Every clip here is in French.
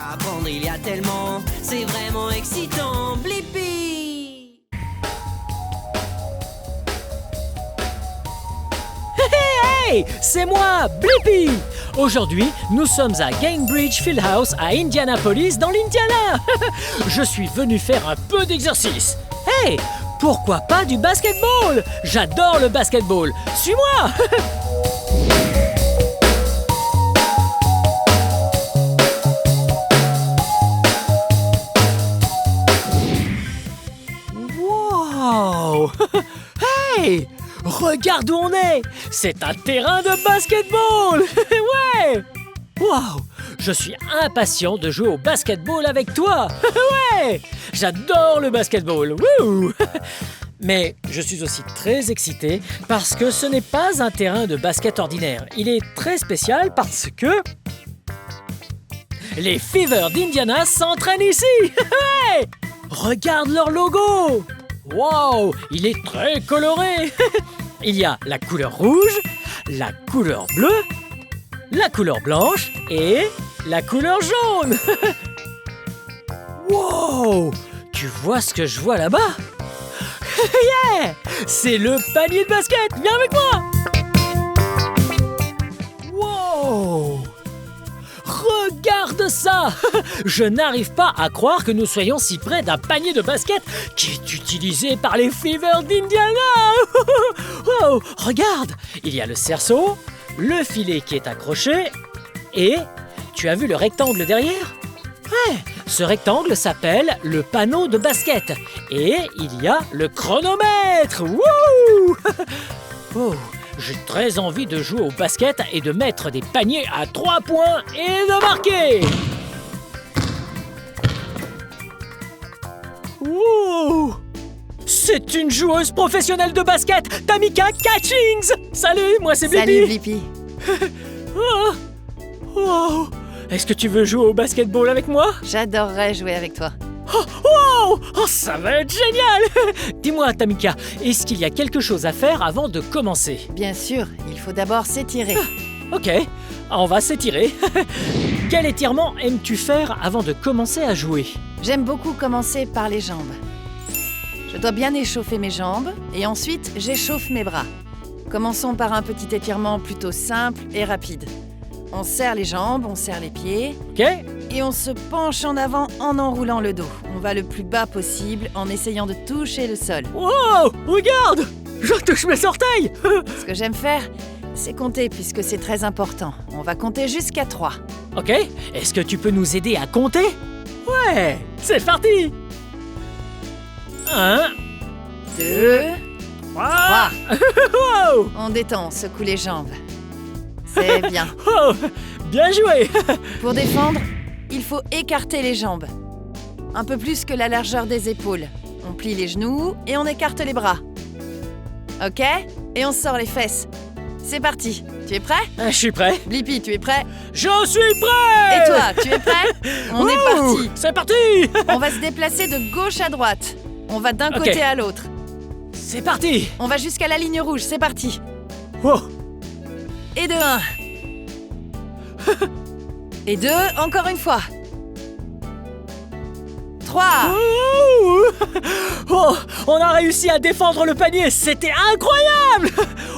Apprendre, il y a tellement, c'est vraiment excitant. Blippi! Hey, c'est moi, Blippi! Aujourd'hui, nous sommes à Gainbridge Fieldhouse à Indianapolis, dans l'Indiana. Je suis venu faire un peu d'exercice. Hey, pourquoi pas du basketball? J'adore le basketball. Suis-moi! Wow! Hey! Regarde où on est! C'est un terrain de basketball! Ouais! Wow! Je suis impatient de jouer au basketball avec toi! Ouais! J'adore le basketball! Wouh! Mais je suis aussi très excité parce que ce n'est pas un terrain de basket ordinaire. Il est très spécial parce que les Fever d'Indiana s'entraînent ici! Ouais! Regarde leur logo! Wow! Il est très coloré! Il y a la couleur rouge, la couleur bleue, la couleur blanche et la couleur jaune! Wow! Tu vois ce que je vois là-bas? Yeah! C'est le panier de basket! Viens avec moi! Wow! Regarde ça! Je n'arrive pas à croire que nous soyons si près d'un panier de basket qui est utilisé par les Fever d'Indiana! Oh, regarde! Il y a le cerceau, le filet qui est accroché et... Tu as vu le rectangle derrière? Ouais, ce rectangle s'appelle le panneau de basket. Et il y a le chronomètre! Wouh! Oh, j'ai très envie de jouer au basket et de mettre des paniers à 3 points et de marquer! Wow! C'est une joueuse professionnelle de basket, Tamika Catchings! Salut, moi c'est Blippi! Salut Blippi. Oh! Oh! Est-ce que tu veux jouer au basketball avec moi? J'adorerais jouer avec toi. Oh, wow! Oh, ça va être génial! Dis-moi, Tamika, est-ce qu'il y a quelque chose à faire avant de commencer? Bien sûr, il faut d'abord s'étirer. Ok, on va s'étirer. Quel étirement aimes-tu faire avant de commencer à jouer? J'aime beaucoup commencer par les jambes. Je dois bien échauffer mes jambes et ensuite j'échauffe mes bras. Commençons par un petit étirement plutôt simple et rapide. On serre les jambes, on serre les pieds. Ok? Et on se penche en avant en enroulant le dos. On va le plus bas possible en essayant de toucher le sol. Wow! Regarde! Je touche mes orteils! Ce que j'aime faire, c'est compter puisque c'est très important. On va compter jusqu'à 3. Ok, est-ce que tu peux nous aider à compter? Ouais, c'est parti! 1, 2, 3... 3. Wow! On détend, on secoue les jambes. C'est bien. Oh, bien joué! Pour défendre, il faut écarter les jambes. Un peu plus que la largeur des épaules. On plie les genoux et on écarte les bras. Ok? Et on sort les fesses. C'est parti. Tu es prêt? Je suis prêt. Blippi, tu es prêt? Je suis prêt! Et toi, tu es prêt? On est parti. C'est parti! On va se déplacer de gauche à droite. On va d'un côté à l'autre. C'est parti! On va jusqu'à la ligne rouge. C'est parti. Oh. Et de 1. Et 2, encore une fois. 3. Oh, on a réussi à défendre le panier, c'était incroyable!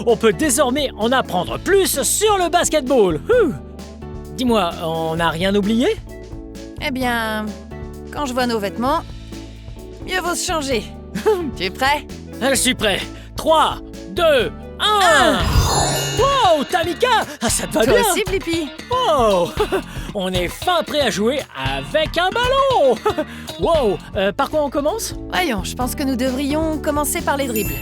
On peut désormais en apprendre plus sur le basketball. Dis-moi, on n'a rien oublié? Eh bien, quand je vois nos vêtements, mieux vaut se changer. Tu es prêt? Je suis prêt. 3, 2, 1! Wow, Tamika! Ça te va Toi bien? aussi, Blippi? Oh! On est fin prêt à jouer avec un ballon! Wow! Par quoi on commence? Voyons, je pense que nous devrions commencer par les dribbles.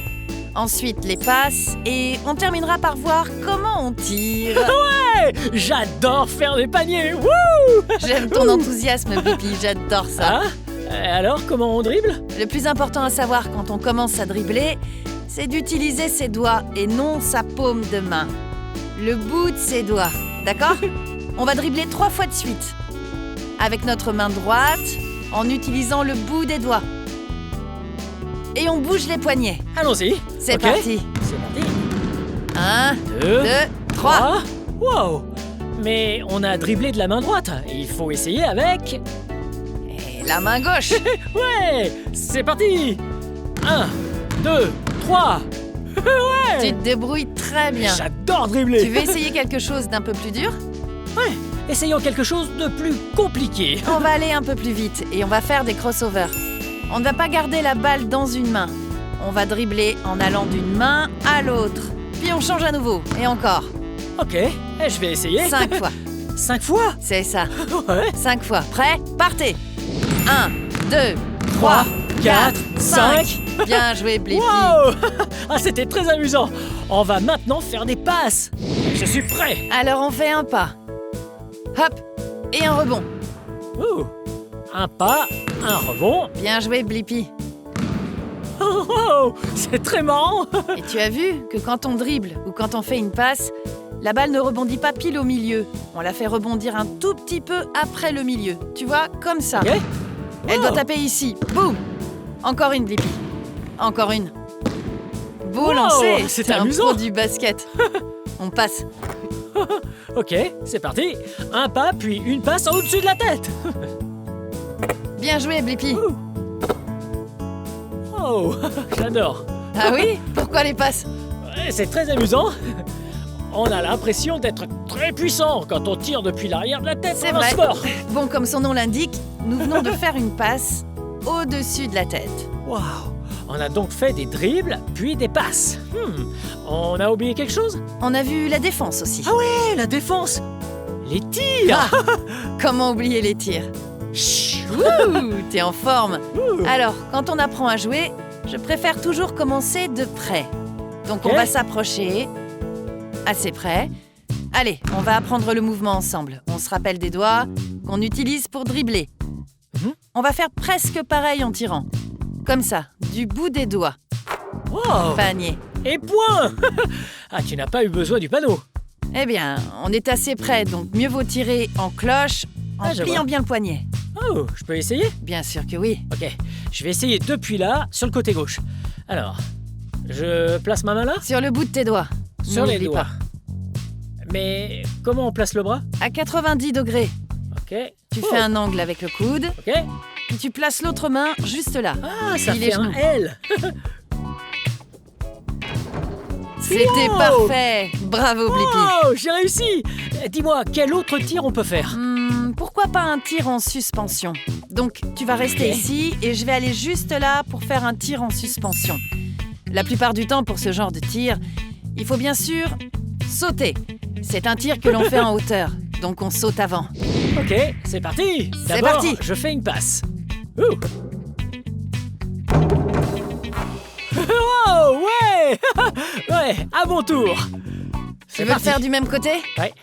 Ensuite, les passes et on terminera par voir comment on tire. Ouais! J'adore faire des paniers! Wouh! J'aime ton enthousiasme, Blippi, j'adore ça. Alors, comment on dribble? Le plus important à savoir quand on commence à dribbler, c'est d'utiliser ses doigts et non sa paume de main. Le bout de ses doigts, d'accord? On va dribbler 3 fois de suite. Avec notre main droite, en utilisant le bout des doigts. Et on bouge les poignets. Allons-y. C'est Ok. parti. C'est parti. 1, 2, 2, 3. Wow! Mais on a dribblé de la main droite. Il faut essayer avec... Et la main gauche. Ouais, c'est parti. 1, 2, 3. Ouais. Tu te débrouilles très bien. J'adore dribbler. Tu veux essayer quelque chose d'un peu plus dur? Ouais, essayons quelque chose de plus compliqué. On va aller un peu plus vite et on va faire des crossovers. On ne va pas garder la balle dans une main. On va dribbler en allant d'une main à l'autre. Puis on change à nouveau. Et encore. Ok, je vais essayer. 5 fois. 5 fois? C'est ça. Ouais. 5 fois. Prêt? Partez. 1, 2, 3, 4, 5. Bien joué, Blippi. Wow. Ah, c'était très amusant. On va maintenant faire des passes. Je suis prêt. Alors on fait un pas. Hop. Et un rebond. Ouh. Un pas, un rebond. Bien joué, Blippi. Oh, c'est très marrant. Et tu as vu que quand on dribble ou quand on fait une passe, la balle ne rebondit pas pile au milieu. On la fait rebondir un tout petit peu après le milieu. Tu vois, comme ça. Ok. Elle Wow. doit taper ici. Boum. Encore une, Blippi. Encore une. Beau Wow, lancer. c'est T'es un amusant. pro du basket. On passe. Ok, c'est parti. Un pas, puis une passe en au-dessus de la tête. Bien joué, Blippi. Oh, j'adore. Ah oui? Pourquoi les passes? Ouais, c'est très amusant. On a l'impression d'être très puissant quand on tire depuis l'arrière de la tête C'est dans un vrai. sport. Bon, comme son nom l'indique, nous venons de faire une passe au-dessus de la tête. Waouh. On a donc fait des dribbles, puis des passes. On a oublié quelque chose? On a vu la défense aussi. Ah ouais, la défense. Les tirs. Comment oublier les tirs? Chut. Ouh, t'es en forme. Ouh. Alors, quand on apprend à jouer, je préfère toujours commencer de près. Donc Ok. on va s'approcher. Assez près. Allez, on va apprendre le mouvement ensemble. On se rappelle des doigts qu'on utilise pour dribbler. Mhm. On va faire presque pareil en tirant. Comme ça, du bout des doigts. Wow. Panier. Et point. Ah, tu n'as pas eu besoin du panneau. Eh bien, on est assez près, donc mieux vaut tirer en cloche, en Ah, je pliant vois. bien le poignet. Oh, je peux essayer? Bien sûr que oui. Ok, je vais essayer depuis là, sur le côté gauche. Alors, je place ma main là? Sur le bout de tes doigts. Sur les N'oublie doigts. Mais comment on place le bras? pas. À 90 degrés. Ok. Tu Oh. fais un angle avec le coude, Ok. puis tu places l'autre main juste là. Ah, ça Puis les fait un genoux. L. C'était Wow. parfait. Bravo, Blippi. Oh, j'ai réussi. Dis-moi, quel autre tir on peut faire? Pourquoi pas un tir en suspension? Donc, tu vas rester Ok. ici et je vais aller juste là pour faire un tir en suspension. La plupart du temps, pour ce genre de tir, il faut bien sûr sauter. C'est un tir que l'on fait en hauteur, donc on saute avant. Ok, c'est parti. C'est D'abord, parti. je fais une passe. Ouh. Oh, ouais. Ouais, à mon tour. Tu veux le faire du même côté? Ouais,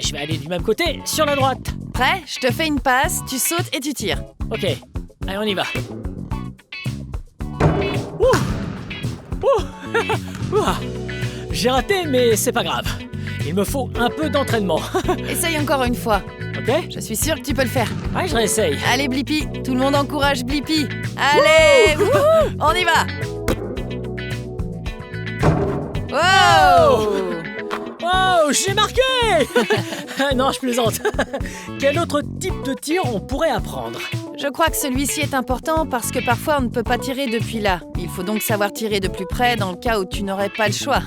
je vais aller du même côté, sur la droite. Prêt? Je te fais une passe, tu sautes et tu tires. Ok, allez, on y va. Ouh. Ouh. Ouah. J'ai raté, mais c'est pas grave. Il me faut un peu d'entraînement. Essaye encore une fois. Ok? Je suis sûre que tu peux le faire. Ouais, je réessaye. Allez, Blippi, tout le monde encourage Blippi. Allez, wouhou, on y va. Wow! Oh, j'ai marqué. Non, je plaisante. Quel autre type de tir on pourrait apprendre? Je crois que celui-ci est important parce que parfois on ne peut pas tirer depuis là. Il faut donc savoir tirer de plus près dans le cas où tu n'aurais pas le choix.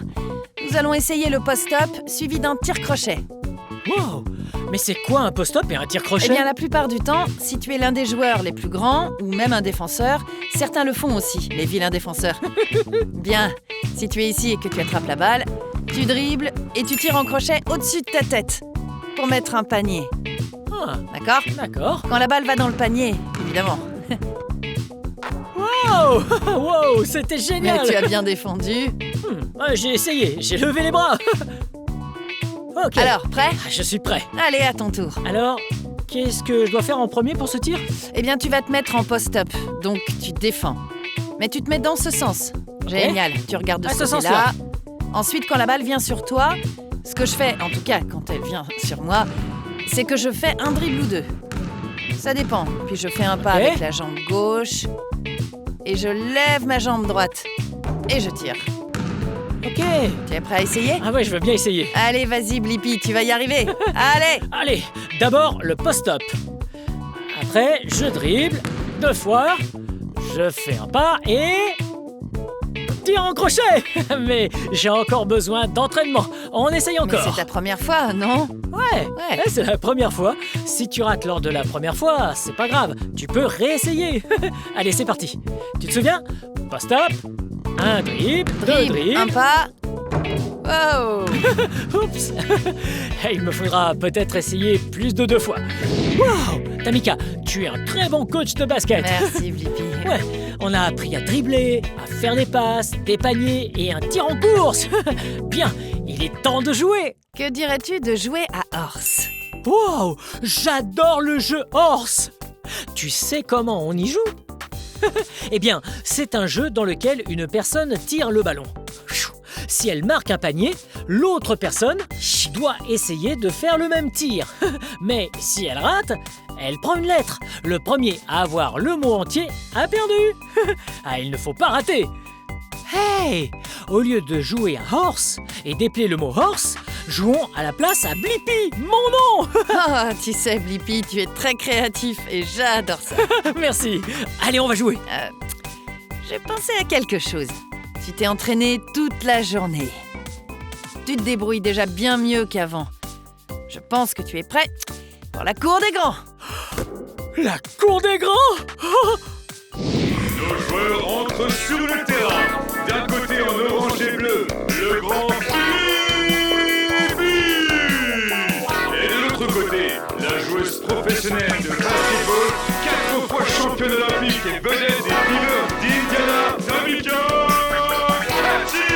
Nous allons essayer le post-up suivi d'un tir-crochet. Wow. Mais c'est quoi un post-up et un tir-crochet? Eh bien, la plupart du temps, si tu es l'un des joueurs les plus grands ou même un défenseur, certains le font aussi, les vilains défenseurs. Bien, si tu es ici et que tu attrapes la balle, tu dribbles et tu tires en crochet au-dessus de ta tête pour mettre un panier. Ah, D'accord? d'accord. Quand la balle va dans le panier, évidemment. Wow. Wow, c'était Mais génial. tu as bien défendu. Ouais, j'ai essayé, j'ai levé les bras. Ok. Alors, prêt? Ah, je suis prêt. Allez, à ton tour. Alors, qu'est-ce que je dois faire en premier pour ce tir? Eh bien, tu vas te mettre en post-up, donc tu défends. Mais tu te mets dans ce sens. Génial, tu regardes de Ah, ce ce côté-là. Ensuite, quand la balle vient sur toi, ce que je fais, en tout cas quand elle vient sur moi, c'est que je fais un dribble ou deux. Ça dépend. Puis je fais un pas Ok. avec la jambe gauche. Et je lève ma jambe droite. Et je tire. Ok. Tu es prêt à essayer? Ah ouais, je veux bien essayer. Allez, vas-y, Blippi, tu vas y arriver. Allez! Allez, d'abord le post-up. Après, je dribble 2 fois. Je fais un pas et... tir en crochet. Mais j'ai encore besoin d'entraînement. On essaye Mais encore. c'est ta première fois, non? Ouais, Ouais. c'est la première fois. Si tu rates lors de la première fois, c'est pas grave. Tu peux réessayer. Allez, c'est parti. Tu te souviens? Post-up, un dribble, 2 Dribble, dribbles. un pas. Oh! Oups. Il me faudra peut-être essayer plus de 2 fois. Wow, Tamika, tu es un très bon coach de basket. Merci, Blippi. Ouais, on a appris à dribbler, à faire des passes, des paniers et un tir en course. Bien, il est temps de jouer. Que dirais-tu de jouer à Horse? Wow, j'adore le jeu Horse. Tu sais comment on y joue? Eh bien, c'est un jeu dans lequel une personne tire le ballon. Si elle marque un panier, l'autre personne doit essayer de faire le même tir. Mais si elle rate, elle prend une lettre. Le premier à avoir le mot entier a perdu. Ah, il ne faut pas rater. Hey! Au lieu de jouer à Horse et d'épeler le mot Horse, jouons à la place à Blippi, mon nom. Oh, tu sais, Blippi, tu es très créatif et j'adore ça. Merci. Allez, on va jouer. J'ai pensé à quelque chose. Tu t'es entraîné toute la journée. Tu te débrouilles déjà bien mieux qu'avant. Je pense que tu es prêt pour la cour des grands. La cour des grands. Nos joueurs entrent sur le terrain. D'un côté en orange et bleu, le grand Blippi. Et de l'autre côté, la joueuse professionnelle de basketball, 4 fois championne olympique et vedette des Fever d'Indiana, Tamika Cathy.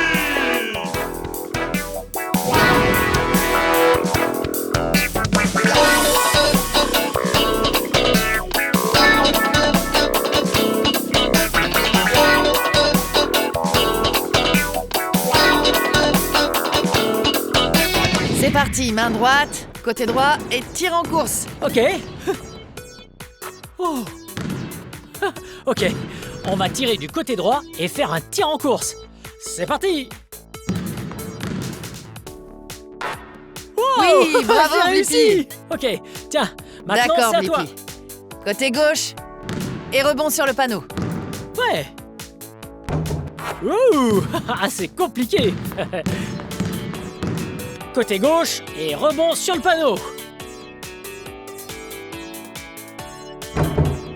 C'est parti, main droite, côté droit et tir en course. Ok. Oh. Ok, on va tirer du côté droit et faire un tir en course. C'est parti. Wow, Oui, bravo, j'ai réussi. Blippi. Ok, tiens, maintenant D'accord, c'est à toi. Blippi. Côté gauche et rebond sur le panneau. Ouais. Ouh, ah, c'est compliqué. Côté gauche et rebond sur le panneau.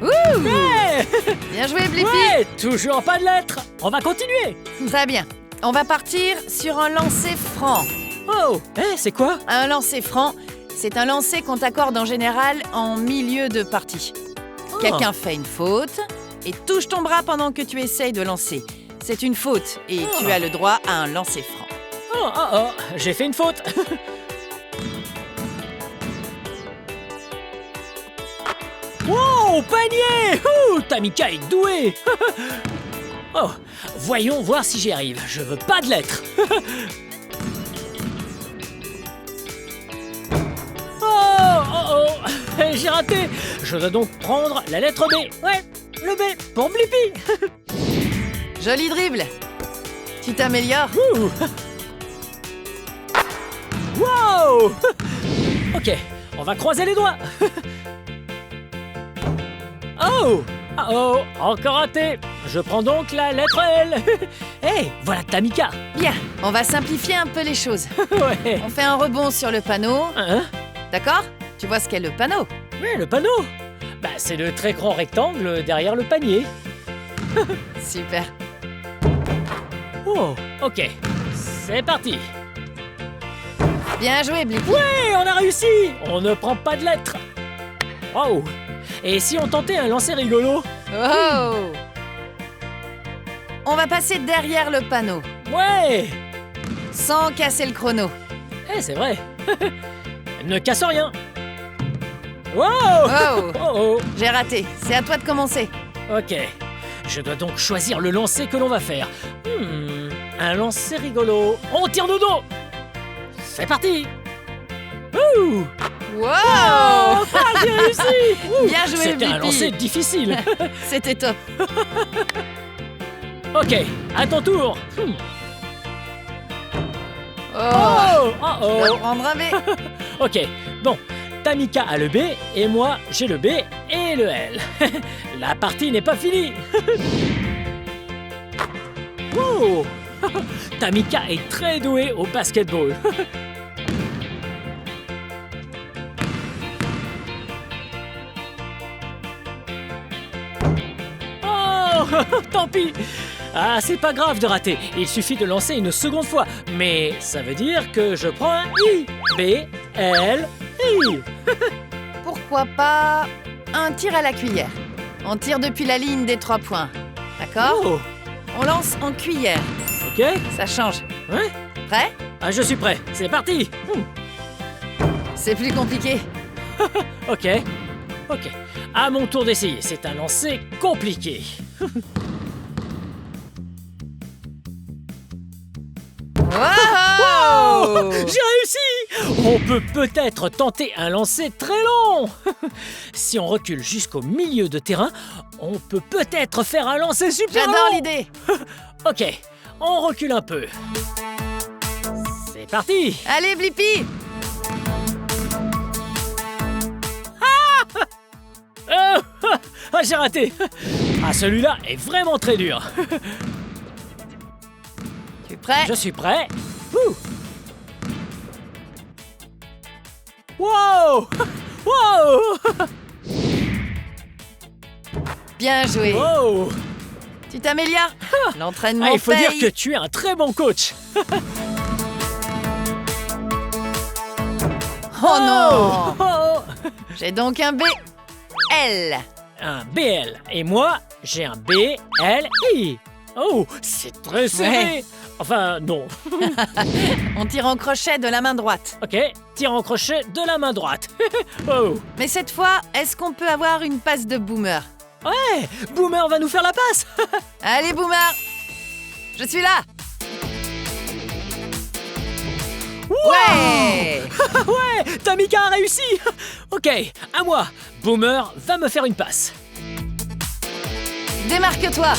Ouh, Ouais, bien joué, Blippi. ouais, toujours pas de lettres. On va continuer. Très bien. On va partir sur un lancer franc. Oh, c'est quoi? Un lancer franc, c'est un lancer qu'on t'accorde en général en milieu de partie. Oh. Quelqu'un fait une faute et touche ton bras pendant que tu essayes de lancer. C'est une faute et Oh. tu as le droit à un lancer franc. Oh, j'ai fait une faute. Wow, panier! Ouh, Tamika est douée. Oh, voyons voir si j'y arrive. Je veux pas de lettres. Oh, j'ai raté. Je dois donc prendre la lettre B. Ouais, le B pour Blippi. Joli dribble. Tu t'améliores. Ouh. Wow. Ok, on va croiser les doigts. Oh, encore raté. Je prends donc la lettre L. Hé, voilà Tamika. Bien, on va simplifier un peu les choses. Ouais. On fait un rebond sur le panneau. Hein? D'accord? Tu vois ce qu'est le panneau? Ouais, le panneau. Bah, c'est le très grand rectangle derrière le panier. Super. Oh, ok. C'est parti. Bien joué, Blippi. Ouais, on a réussi. On ne prend pas de lettres. Wow. Et si on tentait un lancer rigolo? Oh! On va passer derrière le panneau, Ouais. sans casser le chrono. C'est vrai. Ne casse rien. Wow. Oh! Oh. J'ai raté. C'est à toi de commencer. Ok. Je dois donc choisir le lancer que l'on va faire. Un lancer rigolo. On tire de dos. C'est parti. Ouh. Wow! Ah, j'ai réussi. Ouh. Bien joué, C'était un Blippi. lancer difficile. C'était top. Ok, à ton tour. Oh, oh, On va oh. prendre un B. Ok, bon. Tamika a le B et moi j'ai le B et le L. La partie n'est pas finie. Wow. Tamika est très douée au basketball. Oh, tant pis. Ah, c'est pas grave de rater. Il suffit de lancer une seconde fois. Mais ça veut dire que je prends un I. B, L, I. Pourquoi pas un tir à la cuillère? On tire depuis la ligne des 3 points. D'accord? Oh, On lance en cuillère. ok. Ça change. Ouais. Prêt? Ah, je suis prêt. C'est parti. C'est plus compliqué. Ok. Ok. À mon tour d'essayer. C'est un lancer compliqué. Wow! J'ai réussi! On peut peut-être tenter un lancer très long. Si on recule jusqu'au milieu de terrain, on peut peut-être faire un lancer super long. J'adore l'idée. Ok, on recule un peu. C'est parti! Allez, Blippi! Ah, j'ai raté! Ah, celui-là est vraiment très dur. Tu es prêt? Je suis prêt. Ouh. Wow! Wow! Bien joué. Wow! Tu t'améliores? L'entraînement Ah, il faut dire paye. que tu es un très bon coach. Oh non! Oh! J'ai donc un B. L. Un BL. Et moi, j'ai un BLI. Oh, c'est très serré. Ouais. Enfin, non. On tire en crochet de la main droite. Ok, tir en crochet de la main droite. Oh. Mais cette fois, est-ce qu'on peut avoir une passe de Boomer? Ouais, Boomer va nous faire la passe. Allez, Boomer! Je suis là! Ouais! Ouais, Tamika a réussi. Ok, à moi. Boomer va me faire une passe. Démarque-toi!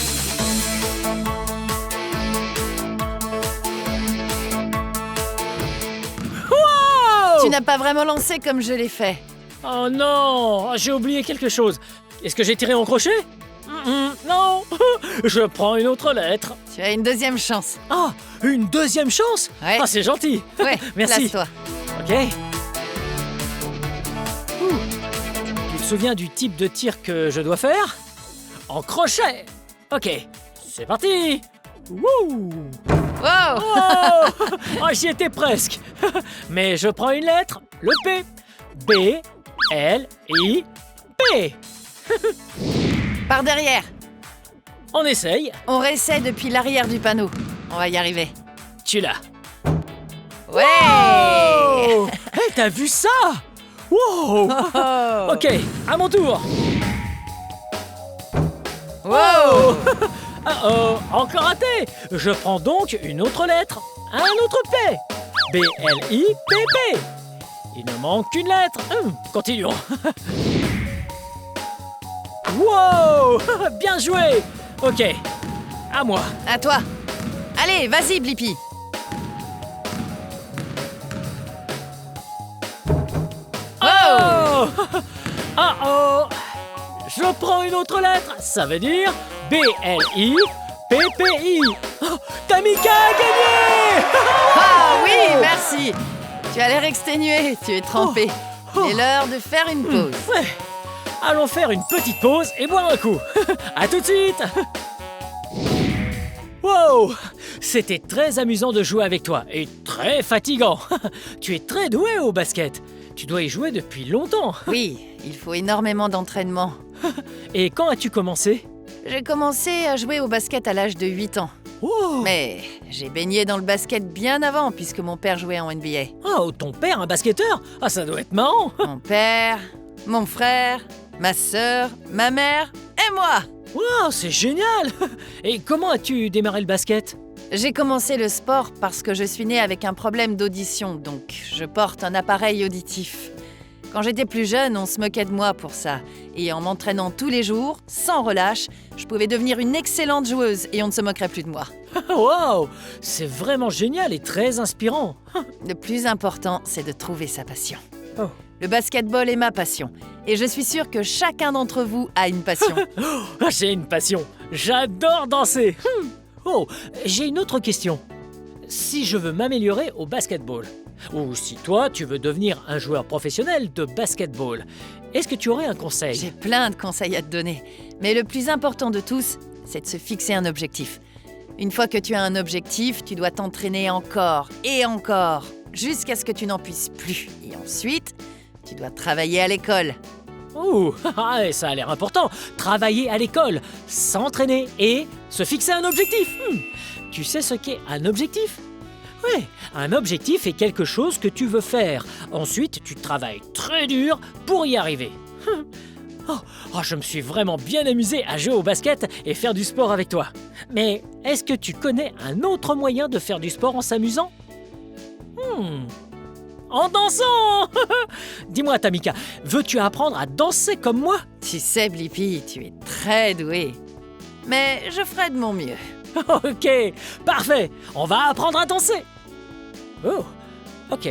Wow! Tu n'as pas vraiment lancé comme je l'ai fait. Oh non, j'ai oublié quelque chose. Est-ce que j'ai tiré en crochet? Non. Je prends une autre lettre. Tu as une deuxième chance. Ah, une deuxième chance? Ouais. Ah, c'est gentil. Ouais, Merci. place-toi. Ok. Tu te souviens du type de tir que je dois faire? En crochet. Ok, c'est parti. Wouh! Wow! Oh, oh, j'y étais presque. Mais je prends une lettre, le P. B, L, I, P. Par derrière. On essaye. On réessaie depuis l'arrière du panneau. On va y arriver. Tu l'as. Ouais! Oh! Hey, t'as vu ça? Wow! Oh. Ok, à mon tour. Wow! Oh, encore raté. Je prends donc une autre lettre, un autre P. B, L, I, P, P. Il ne manque qu'une lettre. Continuons. Wow! Bien joué. Ok, à moi. À toi. Allez, vas-y, Blippi. Oh! Ah oh! Je prends une autre lettre, ça veut dire B-L-I, P-P-I. Oh, Tamika a gagné! Ah oui, merci. Tu as l'air exténué, tu es trempé. Oh. Il est l'heure de faire une pause. Ouais. Allons faire une petite pause et boire un coup. À tout de suite! Wow! C'était très amusant de jouer avec toi et très fatigant. Tu es très doué au basket. Tu dois y jouer depuis longtemps. Oui, il faut énormément d'entraînement. Et quand as-tu commencé? J'ai commencé à jouer au basket à l'âge de 8 ans. Oh! Mais j'ai baigné dans le basket bien avant puisque mon père jouait en NBA. Oh, ton père, un basketteur? Ah, ça doit être marrant. Mon père, mon frère, ma sœur, ma mère et moi. Wow, c'est génial! Et comment as-tu démarré le basket? J'ai commencé le sport parce que je suis née avec un problème d'audition, donc je porte un appareil auditif. Quand j'étais plus jeune, on se moquait de moi pour ça. Et en m'entraînant tous les jours, sans relâche, je pouvais devenir une excellente joueuse et on ne se moquerait plus de moi. Wow, c'est vraiment génial et très inspirant. Le plus important, c'est de trouver sa passion. Oh. Le basketball est ma passion. Et je suis sûre que chacun d'entre vous a une passion. J'ai une passion. J'adore danser. Oh, j'ai une autre question. Si je veux m'améliorer au basketball, ou si toi, tu veux devenir un joueur professionnel de basketball, est-ce que tu aurais un conseil? J'ai plein de conseils à te donner. Mais le plus important de tous, c'est de se fixer un objectif. Une fois que tu as un objectif, tu dois t'entraîner encore et encore, jusqu'à ce que tu n'en puisses plus. Et ensuite, tu dois travailler à l'école. Ouh, ça a l'air important. Travailler à l'école, s'entraîner et se fixer un objectif. Tu sais ce qu'est un objectif? Oui, un objectif est quelque chose que tu veux faire. Ensuite, tu travailles très dur pour y arriver. Je me suis vraiment bien amusé à jouer au basket et faire du sport avec toi. Mais est-ce que tu connais un autre moyen de faire du sport en s'amusant? En dansant. Dis-moi, Tamika, veux-tu apprendre à danser comme moi? Tu sais, Blippi, tu es très doué. Mais je ferai de mon mieux. Ok, parfait. On va apprendre à danser. Oh, ok.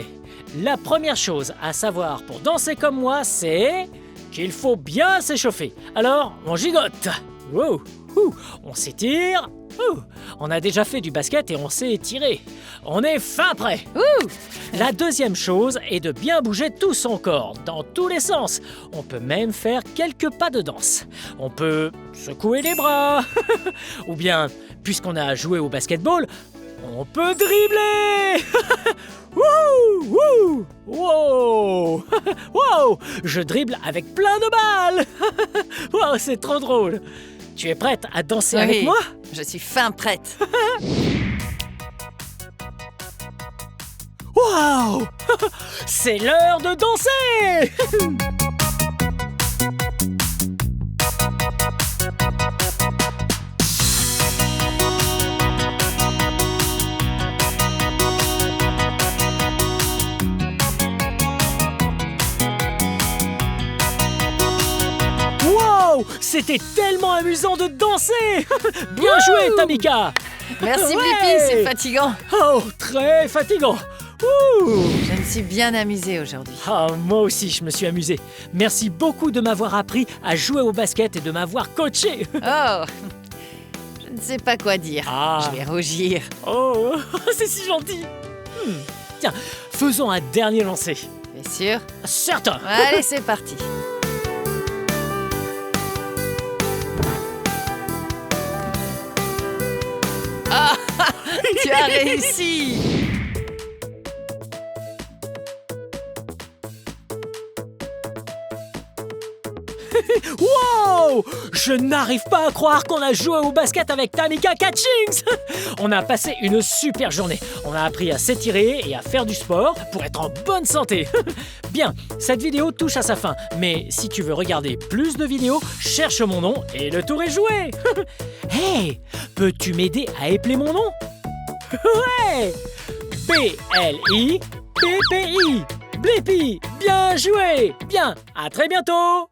La première chose à savoir pour danser comme moi, c'est qu'il faut bien s'échauffer. Alors, on gigote. Wow. On s'étire. On a déjà fait du basket et on s'est étiré. On est fin prêt. La deuxième chose est de bien bouger tout son corps, dans tous les sens. On peut même faire quelques pas de danse. On peut secouer les bras. Ou bien, puisqu'on a joué au basketball, on peut dribbler. Wow. Wow. Je dribble avec plein de balles. Wow, c'est trop drôle. Tu es prête à danser avec moi? Je suis fin prête. Wow. C'est l'heure de danser. Wow, c'était tellement amusant de danser. Bien joué, Tamika. Merci, Ouais. Blippi, c'est fatigant. Oh, très fatigant. Je me suis bien amusée aujourd'hui. Moi aussi, je me suis amusé. Merci beaucoup de m'avoir appris à jouer au basket et de m'avoir coaché. Oh, je ne sais pas quoi dire. Je vais rougir. Oh, c'est si gentil. Tiens, faisons un dernier lancer. T'es sûr? Certain. Allez, c'est parti. Ah, tu as réussi. Wow! Je n'arrive pas à croire qu'on a joué au basket avec Tamika Catchings. On a passé une super journée. On a appris à s'étirer et à faire du sport pour être en bonne santé. Bien, cette vidéo touche à sa fin. Mais si tu veux regarder plus de vidéos, cherche mon nom et le tour est joué. Hey! Peux-tu m'aider à épeler mon nom? Ouais! B-L-I-P-P-I. Blippi, bien joué! Bien, à très bientôt!